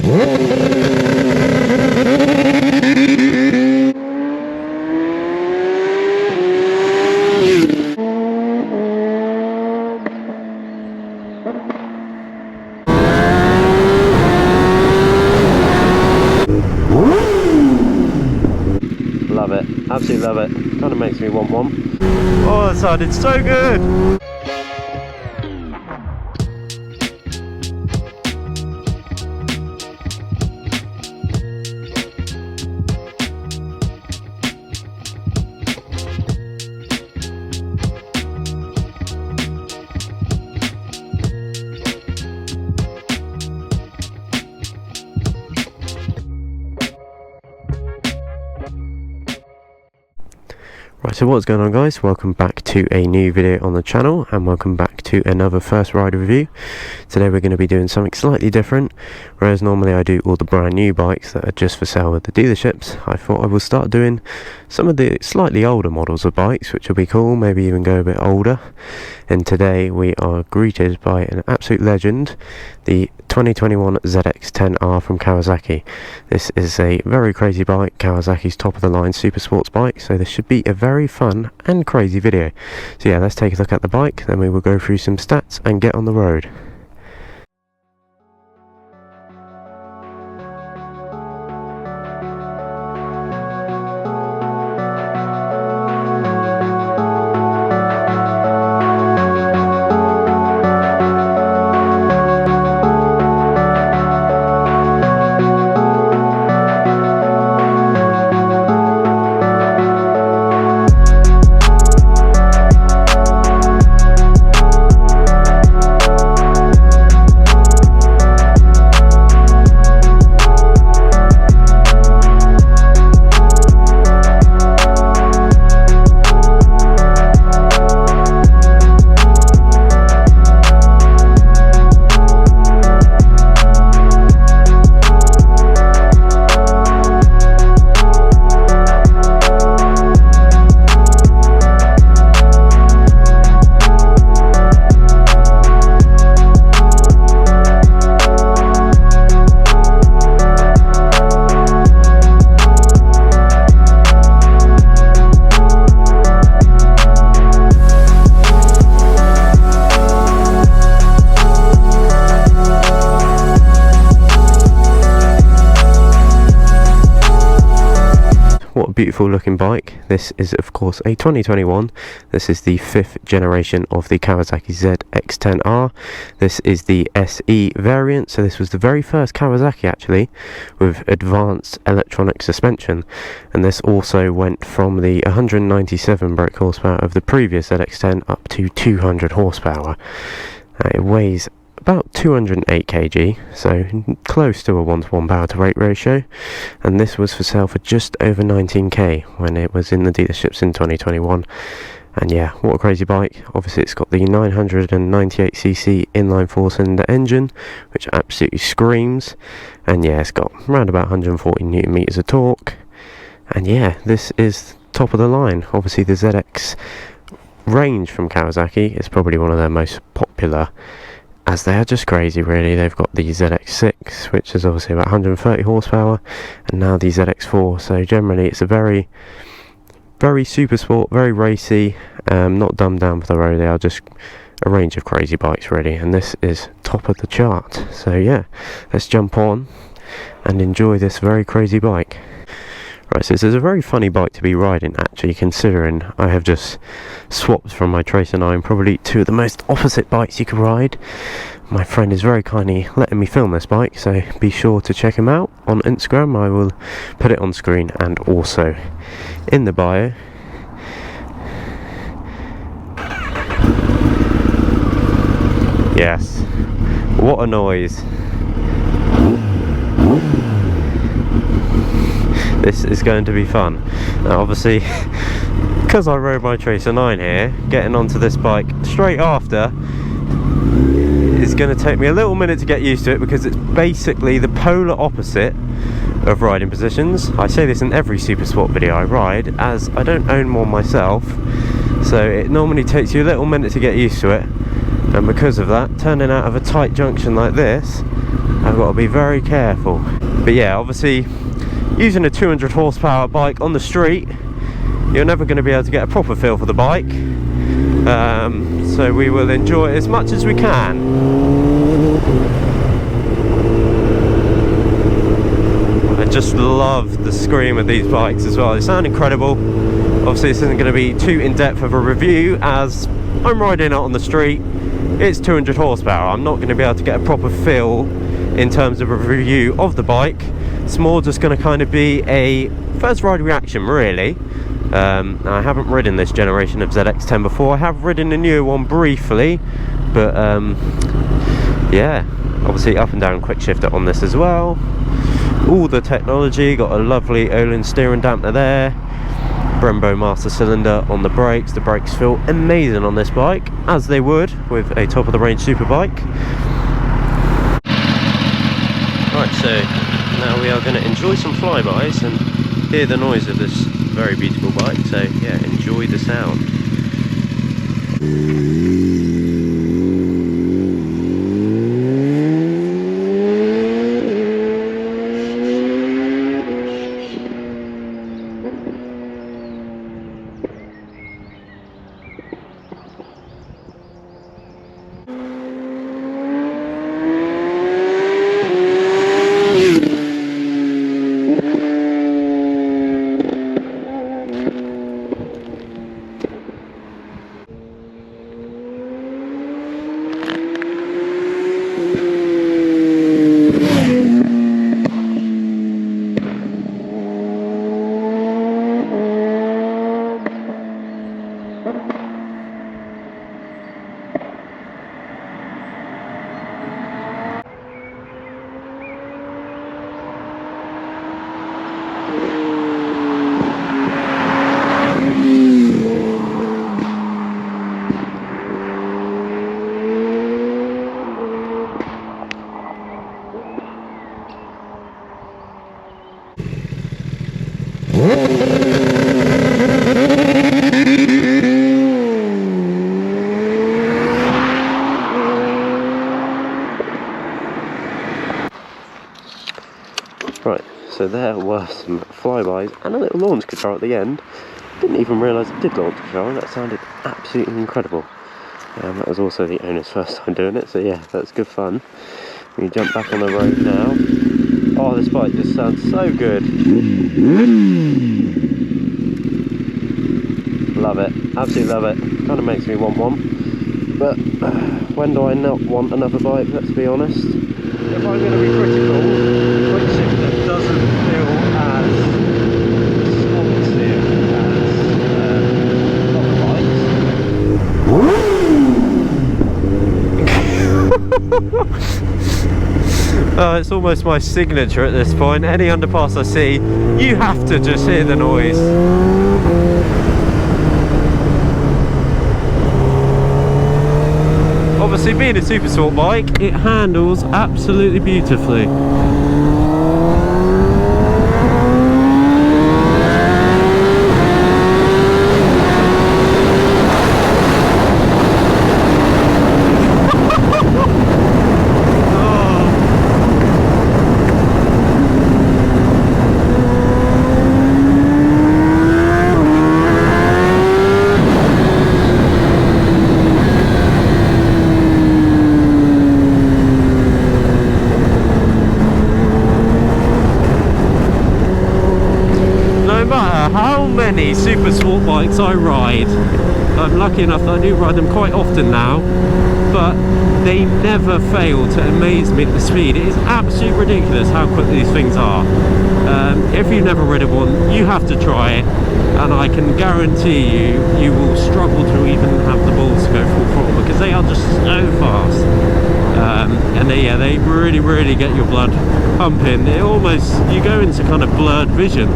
Love it, absolutely love it. Kind of makes me want one. Oh, that sounded so good! Right, so what's going on, guys? Welcome back to a new video on the channel, and welcome back to another first ride review. Today we're going to be doing something slightly different. Whereas normally I do all the brand new bikes that are just for sale at the dealerships, I thought I will start doing some of the slightly older models of bikes, which will be cool, maybe even go a bit older. And today we are greeted by an absolute legend, the 2021 ZX10R from Kawasaki. This is a very crazy bike, Kawasaki's top of the line super sports bike, so this should be a very fun and crazy video. So yeah, let's take a look at the bike, then we will go through some stats and get on the road. What a beautiful looking bike. This is of course a 2021. This is the 5th generation of the Kawasaki ZX10R. This is the SE variant, so this was the very first Kawasaki actually with advanced electronic suspension, and this also went from the 197 brake horsepower of the previous ZX10 up to 200 horsepower. It weighs about 208 kg, so close to a 1:1 power to weight ratio, and this was for sale for just over 19k when it was in the dealerships in 2021. And yeah, what a crazy bike. Obviously it's got the 998cc inline 4-cylinder engine, which absolutely screams, and yeah, it's got around about 140 newton meters of torque, and yeah, this is top of the line. Obviously the ZX range from Kawasaki is probably one of their most popular, as they are just crazy really. They've got the ZX6, which is obviously about 130 horsepower, and now the ZX4, so generally it's a very super sport, very racy, not dumbed down for the road. They are just a range of crazy bikes really, and this is top of the chart. So yeah, let's jump on and enjoy this very crazy bike. Right, so this is a very funny bike to be riding actually, considering I have just swapped from my Tracer 9, probably two of the most opposite bikes you could ride. My friend is very kindly letting me film this bike, so be sure to check him out on Instagram. I will put it on screen and also in the bio. Yes, what a noise. This is going to be fun. Now obviously, because I rode my Tracer 9 here, getting onto this bike straight after is going to take me a little minute to get used to it, because it's basically the polar opposite of riding positions. I say this in every super sport video I ride, as I don't own one myself, so it normally takes you a little minute to get used to it, and because of that, turning out of a tight junction like this I've got to be very careful. But yeah, obviously using a 200 horsepower bike on the street, you're never going to be able to get a proper feel for the bike. So we will enjoy it as much as we can. I just love the scream of these bikes as well. They sound incredible. Obviously this isn't going to be too in-depth of a review as I'm riding it on the street. It's 200 horsepower. I'm not going to be able to get a proper feel in terms of a review of the bike. It's more just going to kind of be a first ride reaction, really. I haven't ridden this generation of ZX10 before. I have ridden the newer one briefly, but yeah, obviously up and down quick shifter on this as well. All the technology, got a lovely Olin steering dampener there, Brembo master cylinder on the brakes. The brakes feel amazing on this bike, as they would with a top of the range super bike. Right, so now we are going to enjoy some flybys and hear the noise of this very beautiful bike. So yeah, enjoy the sound. Right, so there were some flybys and a little launch control at the end. Didn't even realise it did launch control, and that sounded absolutely incredible. That was also the owner's first time doing it, so yeah, that's good fun. We jump back on the road now. Oh, this bike just sounds so good. Love it, absolutely love it. Kind of makes me want one. But when do I not want another bike, let's be honest. If I'm going to be critical, the quick shifter doesn't feel as responsive as other bikes. It's almost my signature at this point. Any underpass I see, you have to just hear the noise. Obviously, being a super sport bike, it handles absolutely beautifully. Many super sport bikes I ride, I'm lucky enough that I do ride them quite often now, but they never fail to amaze me at the speed. It is absolutely ridiculous how quick these things are. If you've never ridden one, you have to try it, and I can guarantee you will struggle to even have the balls to go full throttle because they are just so fast. And they really get your blood pumping. It almost, you go into kind of blurred vision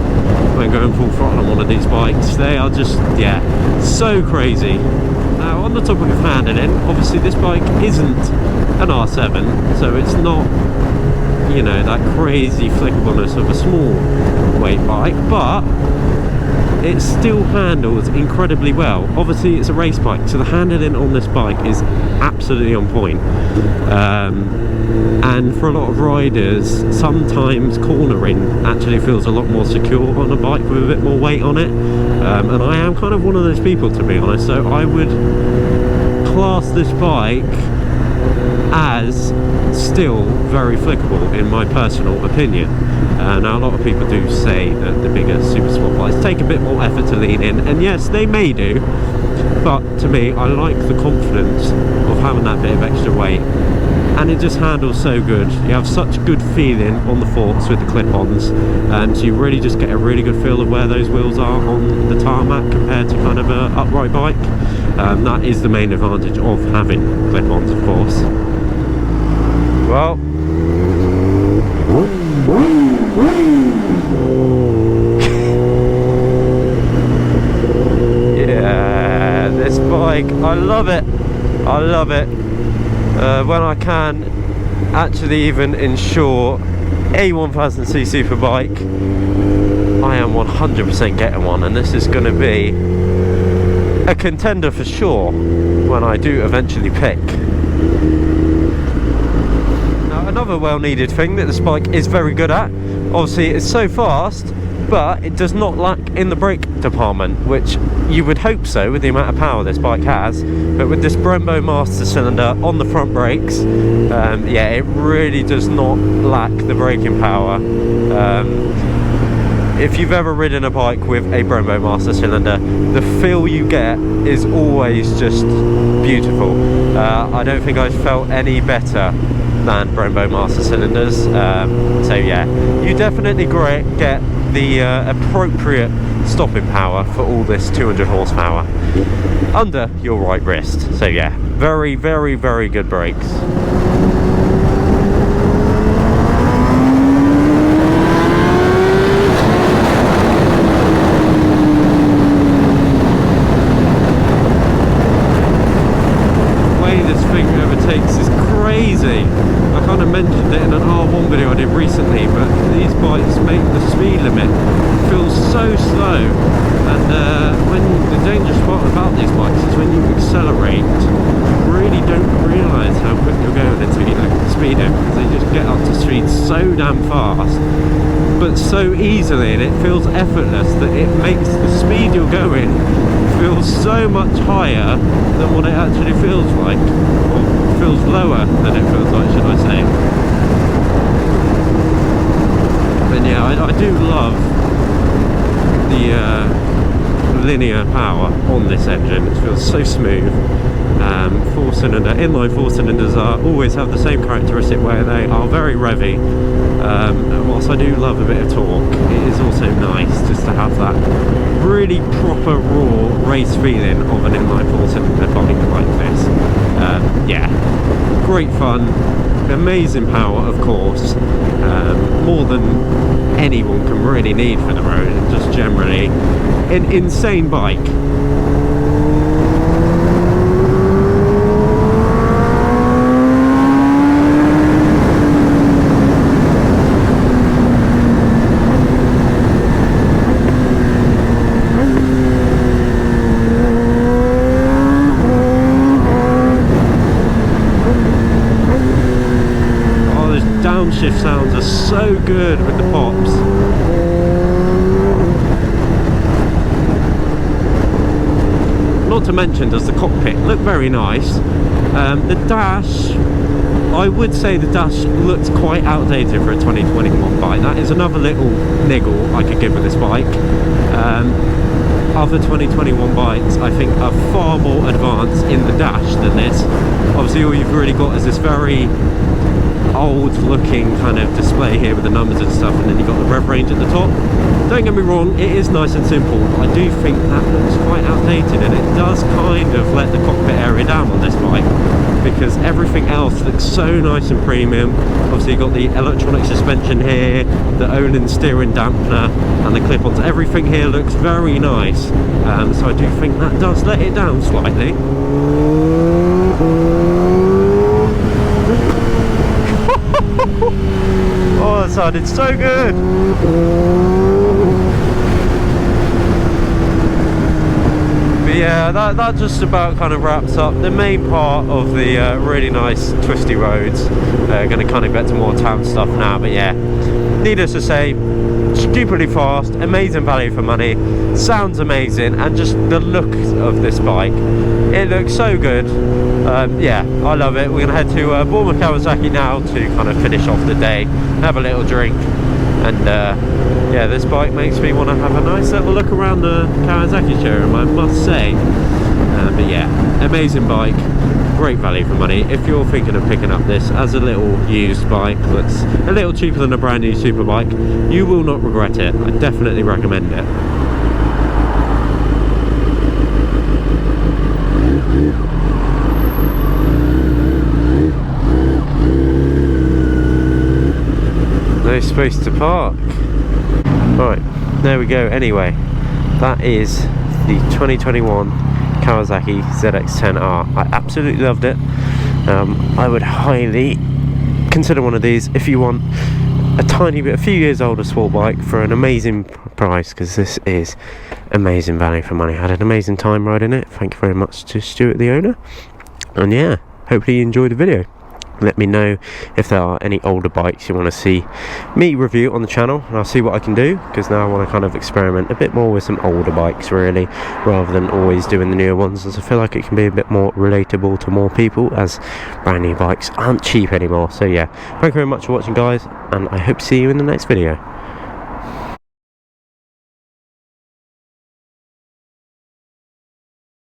when going full throttle on one of these bikes. They are just, yeah, so crazy. Now, on the topic of handling, obviously this bike isn't an R7, so it's not, you know, that crazy flickableness of a small weight bike, but it still handles incredibly well. Obviously it's a race bike, so the handling on this bike is absolutely on point. And for a lot of riders, sometimes cornering actually feels a lot more secure on a bike with a bit more weight on it. And I am kind of one of those people, to be honest, so I would class this bike as still very flickable in my personal opinion. Now a lot of people do say that the bigger super sport bikes take a bit more effort to lean in, and yes, they may do, but to me I like the confidence of having that bit of extra weight, and it just handles so good. You have such good feeling on the forks with the clip-ons, so you really just get a really good feel of where those wheels are on the tarmac compared to kind of a upright bike. That is the main advantage of having clip-ons, of course. Well, yeah, this bike, I love it. I love it. When I can actually even insure a 1000cc super bike, I am 100% getting one, and this is going to be a contender for sure when I do eventually pick. Now, another well-needed thing that this bike is very good at, obviously it's so fast, but it does not lack in the brake department, which you would hope so with the amount of power this bike has. But with this Brembo master cylinder on the front brakes, yeah, it really does not lack the braking power. If you've ever ridden a bike with a Brembo master cylinder, the feel you get is always just beautiful. I don't think I've felt any better than Brembo master cylinders. So yeah, you definitely get the appropriate stopping power for all this 200 horsepower under your right wrist. So yeah, very, very, very good brakes. Mentioned it in an R1 video I did recently, but these bikes make the speed limit feel so slow, and when the dangerous part about these bikes is when you accelerate, you really don't realise how quick you're going until you look at the speedo, because they just get up to speed so damn fast but so easily, and it feels effortless, that it makes the speed you're going feel so much higher than what it actually feels like, or feels lower than it feels like, should I say. And yeah, I do love the linear power on this engine. It feels so smooth. Inline four cylinders always have the same characteristic where they are very revvy. And whilst I do love a bit of torque, it is also nice just to have that really proper raw race feeling of an inline four cylinder bike like this. Yeah, great fun, amazing power, of course, more than anyone can really need for the road, and just generally an insane bike. Downshift sounds are so good with the pops. Not to mention, does the cockpit look very nice. The dash, I would say the dash looks quite outdated for a 2021 bike. That is another little niggle I could give with this bike. Other 2021 bikes, I think, are far more advanced in the dash than this. Obviously all you've really got is this very old looking kind of display here with the numbers and stuff, and then you've got the rev range at the top. Don't get me wrong, it is nice and simple, but I do think that looks quite outdated, and it does kind of let the cockpit area down on this bike, because everything else looks so nice and premium. Obviously you've got the electronic suspension here, the Olin steering dampener, and the clip-ons. Everything here looks very nice, so I do think that does let it down slightly. Oh, that sounded so good! yeah, that just about kind of wraps up the main part of the really nice twisty roads. Going to kind of get to more town stuff now, but yeah, needless to say, stupidly fast, amazing value for money, sounds amazing, and just the look of this bike, it looks so good. Yeah, I love it. We're going to head to Bournemouth Kawasaki now to kind of finish off the day, have a little drink, and yeah, this bike makes me want to have a nice little look around the Kawasaki showroom, I must say. But yeah, amazing bike, great value for money. If you're thinking of picking up this as a little used bike that's a little cheaper than a brand new super bike, you will not regret it. I definitely recommend it. No space to park. Right, there we go. Anyway, that is the 2021 Kawasaki ZX10R. I absolutely loved it. I would highly consider one of these if you want a few years older sport bike for an amazing price, because this is amazing value for money. I had an amazing time riding it. Thank you very much to Stuart, the owner. And yeah, hopefully you enjoyed the video. Let me know if there are any older bikes you want to see me review on the channel, and I'll see what I can do, because now I want to kind of experiment a bit more with some older bikes really, rather than always doing the newer ones, as I feel like it can be a bit more relatable to more people, as brand new bikes aren't cheap anymore. So yeah, thank you very much for watching guys, and I hope to see you in the next video.